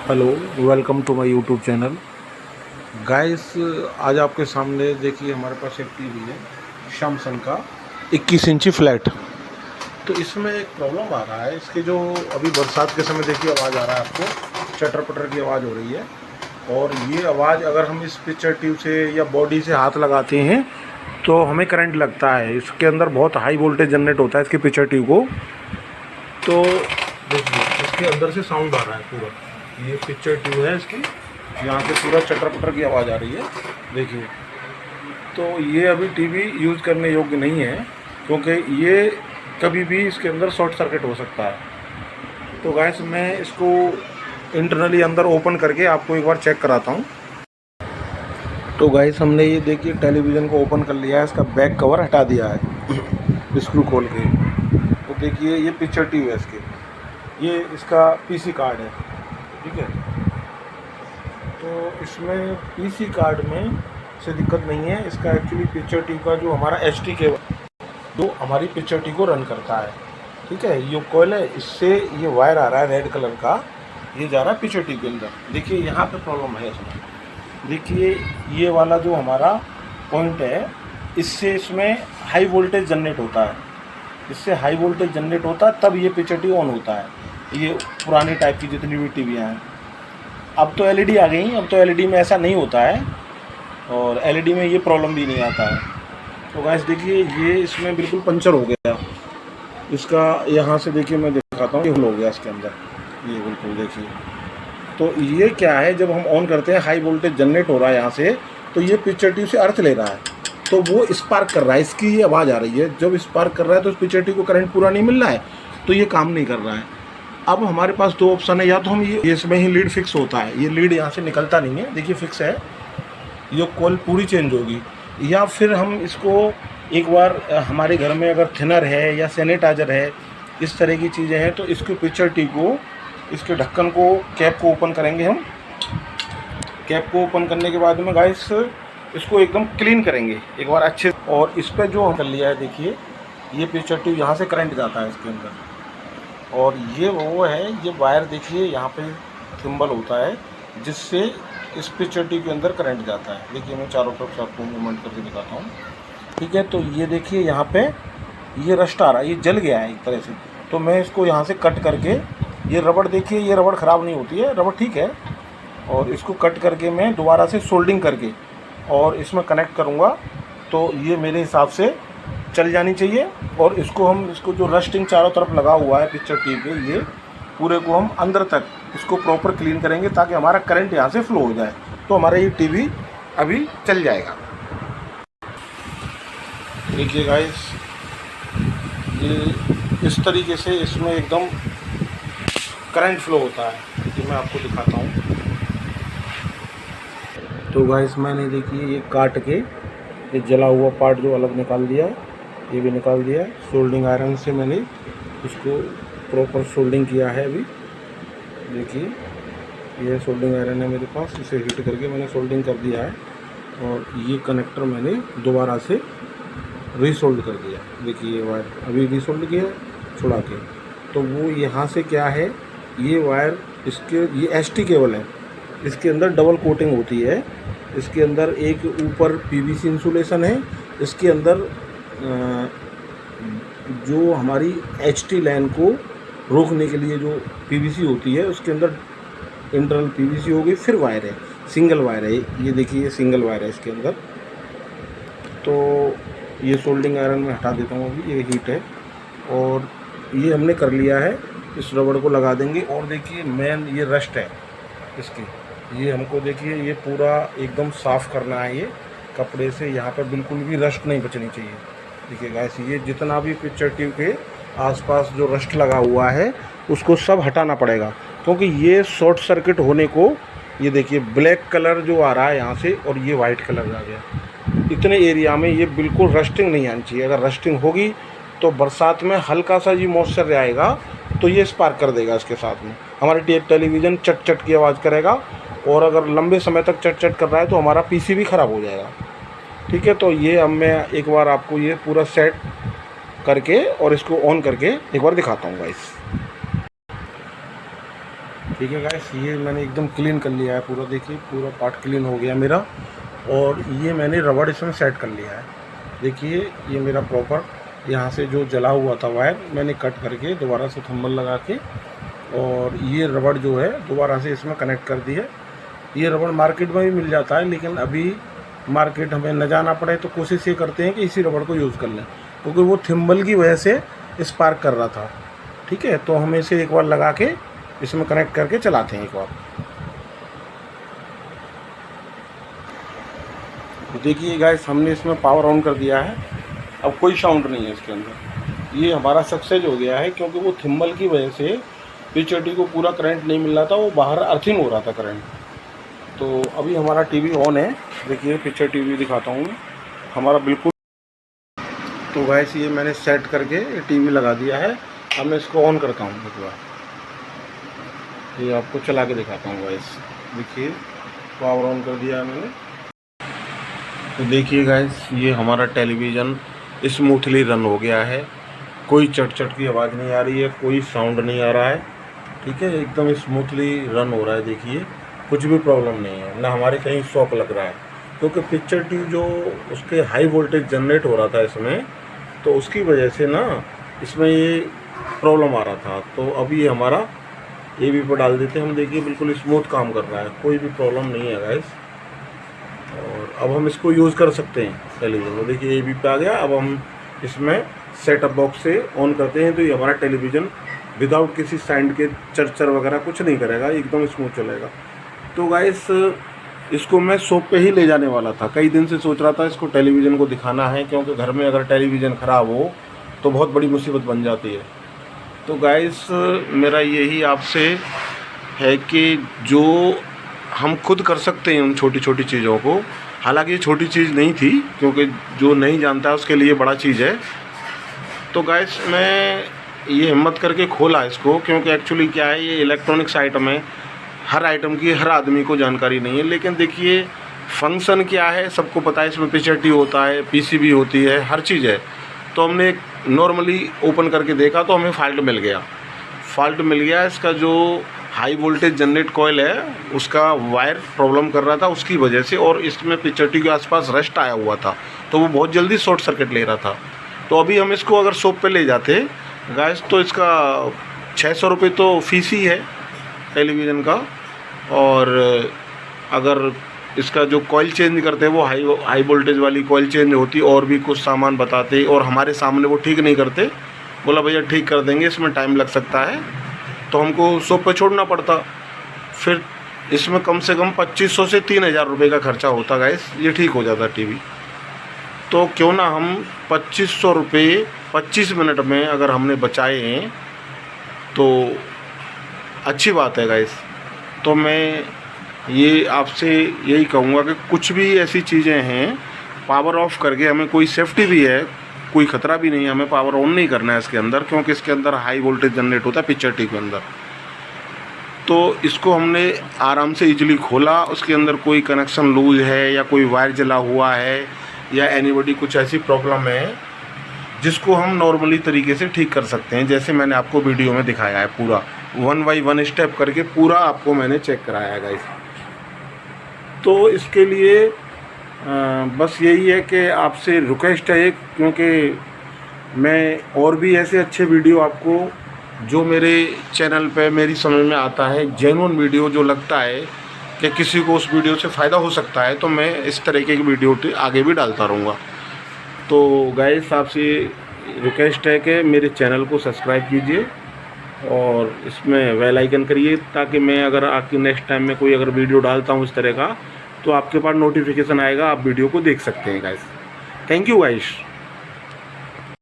Hello, welcome to my YouTube channel. Guys, आज आपके सामने देखिए हमारे पास एक टीवी है सैमसंग का 21 इंची फ्लैट। तो इसमें एक प्रॉब्लम आ रहा है। इसके जो अभी बरसात के समय देखिए आवाज़ आ रहा है, आपको चटर पटर की आवाज़ हो रही है। और ये आवाज़ अगर हम इस पिक्चर ट्यूब से या बॉडी से हाथ लगाते हैं तो हमें करंट लगता है। इसके अंदर बहुत हाई वोल्टेज जनरेट होता है इसकी पिक्चर ट्यूब को। तो देखिए इसके अंदर से साउंड आ रहा है पूरा। ये पिक्चर ट्यूब है इसकी, यहाँ से पूरा चटर पटर की आवाज़ आ रही है। देखिए, तो ये अभी टीवी यूज़ करने योग्य नहीं है, क्योंकि ये कभी भी इसके अंदर शॉर्ट सर्किट हो सकता है। तो गाइस, मैं इसको इंटरनली अंदर ओपन करके आपको एक बार चेक कराता हूँ। तो गाइस, हमने ये देखिए टेलीविज़न को ओपन कर लिया है, इसका बैक कवर हटा दिया है स्क्रू खोल के। तो देखिए ये पिक्चर ट्यूब है इसके, ये इसका पीसी कार्ड है, ठीक है। तो इसमें पीसी कार्ड में से दिक्कत नहीं है। इसका एक्चुअली पिक्चर ट्यूब का जो हमारा एचटी केबल जो हमारी पिक्चर ट्यूब को रन करता है, ठीक है। ये कॉइल है, इससे ये वायर आ रहा है रेड कलर का, ये जा रहा है पिक्चर ट्यूब के अंदर। देखिए यहाँ पे प्रॉब्लम है इसमें। देखिए ये वाला जो हमारा पॉइंट है, इससे इसमें हाई वोल्टेज जनरेट होता है। इससे हाई वोल्टेज जनरेट होता है तब ये पिक्चर ट्यूब ऑन होता है। ये पुरानी टाइप की जितनी भी टीवियाँ हैं, अब तो एलईडी आ गई। अब तो एलईडी में ऐसा नहीं होता है, और एलईडी में ये प्रॉब्लम भी नहीं आता है। तो गाइस देखिए, ये इसमें बिल्कुल पंचर हो गया इसका। यहाँ से देखिए मैं दिखाता हूँ, ये हो गया इसके अंदर, ये बिल्कुल देखिए। तो ये क्या है, जब हम ऑन करते हैं हाई वोल्टेज जनरेट हो रहा है यहाँ से, तो ये पिक्चर ट्यूब से अर्थ ले रहा है, तो वो स्पार्क कर रहा है। इसकी ये आवाज़ आ रही है। जब स्पार्क कर रहा है तो इस पिक्चर ट्यूब को करंट पूरा नहीं मिल रहा है, तो ये काम नहीं कर रहा है। अब हमारे पास दो ऑप्शन है, या तो हम ये इसमें ही लीड फिक्स होता है, ये लीड यहाँ से निकलता नहीं है, देखिए फिक्स है, ये कॉइल पूरी चेंज होगी। या फिर हम इसको एक बार हमारे घर में अगर थिनर है या सैनिटाइजर है, इस तरह की चीज़ें हैं, तो इसके पिक्चर ट्यूब को, इसके ढक्कन को, कैप को ओपन करेंगे हम। कैप को ओपन करने के बाद में गाइस इसको एकदम क्लीन करेंगे एक बार अच्छे। और इस पर जो हम कर लिया है, देखिए ये पिक्चर ट्यूब यहाँ से करंट जाता है इसके अंदर, और ये वो है, ये वायर देखिए यहाँ पे सिंबल होता है जिससे इस पिक्चर ट्यूब के अंदर करंट जाता है। देखिए मैं चारों तरफ से आपको मूवमेंट करके दिखाता हूँ, ठीक है। तो ये देखिए यहाँ पे ये रस्ट आ रहा है, ये जल गया है एक तरह से। तो मैं इसको यहाँ से कट करके, ये रबड़ देखिए, ये रबड़ ख़राब नहीं होती है, रबड़ ठीक है। और इसको कट करके मैं दोबारा से सोल्डिंग करके और इसमें कनेक्ट करूँगा, तो ये मेरे हिसाब से चल जानी चाहिए। और इसको जो रस्टिंग चारों तरफ लगा हुआ है पिक्चर ट्यूब पे, ये पूरे को हम अंदर तक इसको प्रॉपर क्लीन करेंगे, ताकि हमारा करंट यहाँ से फ्लो हो जाए, तो हमारा ये टीवी अभी चल जाएगा। देखिए गाइस, ये इस तरीके से इसमें एकदम करंट फ्लो होता है, ये मैं आपको दिखाता हूँ। तो गाइस, मैंने देखिए ये काट के ये जला हुआ पार्ट जो अलग निकाल दिया, ये भी निकाल दिया। सोल्डिंग आयरन से मैंने इसको प्रॉपर सोल्डिंग किया है। अभी देखिए ये सोल्डिंग आयरन है मेरे पास, इसे हीट करके मैंने सोल्डिंग कर दिया है। और ये कनेक्टर मैंने दोबारा से रीसोल्ड कर दिया। देखिए ये वायर अभी रीसोल्ड किया छुड़ा के। तो वो यहाँ से क्या है, ये वायर इसके, ये एसटी केबल है, इसके अंदर डबल कोटिंग होती है। इसके अंदर एक ऊपर पीवीसी इंसुलेशन है, इसके अंदर जो हमारी एचटी लाइन को रोकने के लिए जो पीवीसी होती है, उसके अंदर इंटरनल पीवीसी होगी, फिर वायर है, सिंगल वायर है। ये देखिए ये सिंगल वायर है इसके अंदर। तो ये सोल्डिंग आयरन में हटा देता हूँ, अभी ये हीट है। और ये हमने कर लिया है, इस रबड़ को लगा देंगे। और देखिए मेन ये रस्ट है इसकी, ये हमको देखिए ये पूरा एकदम साफ़ करना है ये कपड़े से। यहाँ पर बिल्कुल भी रस्ट नहीं बचनी चाहिए। देखिए गाइस, ये जितना भी पिक्चर ट्यूब के आसपास जो रस्ट लगा हुआ है उसको सब हटाना पड़ेगा, क्योंकि ये शॉर्ट सर्किट होने को, ये देखिए ब्लैक कलर जो आ रहा है यहाँ से, और ये वाइट कलर आ गया। इतने एरिया में ये बिल्कुल रस्टिंग नहीं आनी चाहिए। अगर रस्टिंग होगी तो बरसात में हल्का सा ये मॉइस्चर आएगा तो ये स्पार्क कर देगा। इसके साथ में हमारी टेलीविज़न चट चट की आवाज़ करेगा, और अगर लंबे समय तक चट चट कर रहा है तो हमारा पीसी भी ख़राब हो जाएगा, ठीक है। तो ये अब मैं एक बार आपको ये पूरा सेट करके और इसको ऑन करके एक बार दिखाता हूँ गाइस। ठीक है गाइस, ये मैंने एकदम क्लीन कर लिया है पूरा, देखिए पूरा पार्ट क्लीन हो गया मेरा। और ये मैंने रबड़ इसमें सेट कर लिया है। देखिए ये मेरा प्रॉपर यहाँ से जो जला हुआ था वायर मैंने कट करके दोबारा से थंबल लगा के, और ये रबड़ जो है दोबारा से इसमें कनेक्ट कर दी है। ये रबड़ मार्केट में भी मिल जाता है, लेकिन अभी मार्केट हमें न जाना पड़े तो कोशिश ये करते हैं कि इसी रबड़ को यूज़ कर लें, क्योंकि वो थिम्बल की वजह से स्पार्क कर रहा था। ठीक है, तो हम इसे एक बार लगा के इसमें कनेक्ट करके चलाते हैं एक बार। देखिए गाइस, हमने इसमें पावर ऑन कर दिया है। अब कोई साउंड नहीं है इसके अंदर। ये हमारा सक्सेस हो गया है, क्योंकि वो थिम्बल की वजह से पिक्चर को पूरा करंट नहीं मिल रहा था, वो बाहर अर्थिंग हो रहा था करंट। तो अभी हमारा टीवी ऑन है। देखिए पिक्चर टीवी दिखाता हूँ हमारा बिल्कुल। तो गाइस ये मैंने सेट करके टीवी लगा दिया है। अब मैं इसको ऑन करता हूँ एक बार, ये आपको चला के दिखाता हूँ गाइस। देखिए पावर ऑन कर दिया है मैंने। तो देखिए गाइस, ये हमारा टेलीविज़न स्मूथली रन हो गया है। कोई चट चट की आवाज़ नहीं आ रही है, कोई साउंड नहीं आ रहा है। ठीक है, एकदम स्मूथली रन हो रहा है। देखिए कुछ भी प्रॉब्लम नहीं है, ना हमारे कहीं शॉक लग रहा है, क्योंकि पिक्चर टीवी जो उसके हाई वोल्टेज जनरेट हो रहा था इसमें, तो उसकी वजह से ना इसमें ये प्रॉब्लम आ रहा था। तो अभी ये हमारा एबी पर डाल देते हैं हम। देखिए बिल्कुल स्मूथ काम कर रहा है, कोई भी प्रॉब्लम नहीं है गाइस। और अब हम इसको यूज़ कर सकते हैं टेलीविज़न में। देखिए एबी पे आ गया। अब हम इसमें सेटअप बॉक्स से ऑन करते हैं, तो ये हमारा टेलीविज़न विदाउट किसी साउंड के चरचर वगैरह कुछ नहीं करेगा, एकदम स्मूथ चलेगा। तो गाइस इसको मैं शॉप पे ही ले जाने वाला था, कई दिन से सोच रहा था इसको टेलीविज़न को दिखाना है, क्योंकि घर में अगर टेलीविज़न ख़राब हो तो बहुत बड़ी मुसीबत बन जाती है। तो गाइस मेरा यही आपसे है कि जो हम खुद कर सकते हैं उन छोटी छोटी चीज़ों को, हालांकि ये छोटी चीज़ नहीं थी, क्योंकि जो नहीं जानता है उसके लिए बड़ा चीज़ है। तो गाइस मैं ये हिम्मत करके खोला इसको, क्योंकि एक्चुअली क्या है, ये इलेक्ट्रॉनिक्स आइटम है। हर आइटम की हर आदमी को जानकारी नहीं है, लेकिन देखिए फंक्शन क्या है सबको पता है। इसमें पिक्चर होता है, पीसीबी होती है, हर चीज़ है। तो हमने नॉर्मली ओपन करके देखा तो हमें फॉल्ट मिल गया। इसका जो हाई वोल्टेज जनरेट कॉइल है उसका वायर प्रॉब्लम कर रहा था उसकी वजह से, और इसमें पिक्चर के आसपास रस्ट आया हुआ था, तो वो बहुत जल्दी शॉर्ट सर्किट ले रहा था। तो अभी हम इसको अगर शॉप पे ले जाते गाइस, तो इसका 600 रुपये तो फीस ही है टेलीविज़न का। और अगर इसका जो कॉइल चेंज करते हैं वो हाई वोल्टेज वाली कॉइल चेंज होती, और भी कुछ सामान बताते, और हमारे सामने वो ठीक नहीं करते। बोला भैया ठीक कर देंगे, इसमें टाइम लग सकता है, तो हमको शॉप पे छोड़ना पड़ता। फिर इसमें कम से कम 2500 से 3000 रुपये का खर्चा होता गाइस, ये ठीक हो जाता टीवी। तो क्यों ना हम 2500 रुपये 25 मिनट में अगर हमने बचाए हैं तो अच्छी बात है गाइस। तो मैं ये आपसे यही कहूँगा कि कुछ भी ऐसी चीज़ें हैं पावर ऑफ करके, हमें कोई सेफ्टी भी है, कोई ख़तरा भी नहीं है, हमें पावर ऑन नहीं करना है इसके अंदर, क्योंकि इसके अंदर हाई वोल्टेज जनरेट होता है पिक्चर टी के अंदर। तो इसको हमने आराम से इजीली खोला, उसके अंदर कोई कनेक्शन लूज है या कोई वायर जला हुआ है या एनीबॉडी कुछ ऐसी प्रॉब्लम है जिसको हम नॉर्मली तरीके से ठीक कर सकते हैं, जैसे मैंने आपको वीडियो में दिखाया है। पूरा 1 बाय 1 स्टेप करके पूरा आपको मैंने चेक कराया है गाइस। तो इसके लिए बस यही है कि आपसे रिक्वेस्ट है, क्योंकि मैं और भी ऐसे अच्छे वीडियो आपको जो मेरे चैनल पे मेरी समझ में आता है, जेन्युइन वीडियो जो लगता है कि किसी को उस वीडियो से फ़ायदा हो सकता है, तो मैं इस तरीके की वीडियो आगे भी डालता रहूँगा। तो गाइस आपसे रिक्वेस्ट है कि मेरे चैनल को सब्सक्राइब कीजिए और इसमें बेल आइकन करिए, ताकि मैं अगर आपकी नेक्स्ट टाइम में कोई अगर वीडियो डालता हूँ इस तरह का, तो आपके पास नोटिफिकेशन आएगा, आप वीडियो को देख सकते हैं गाइस। Thank you guys.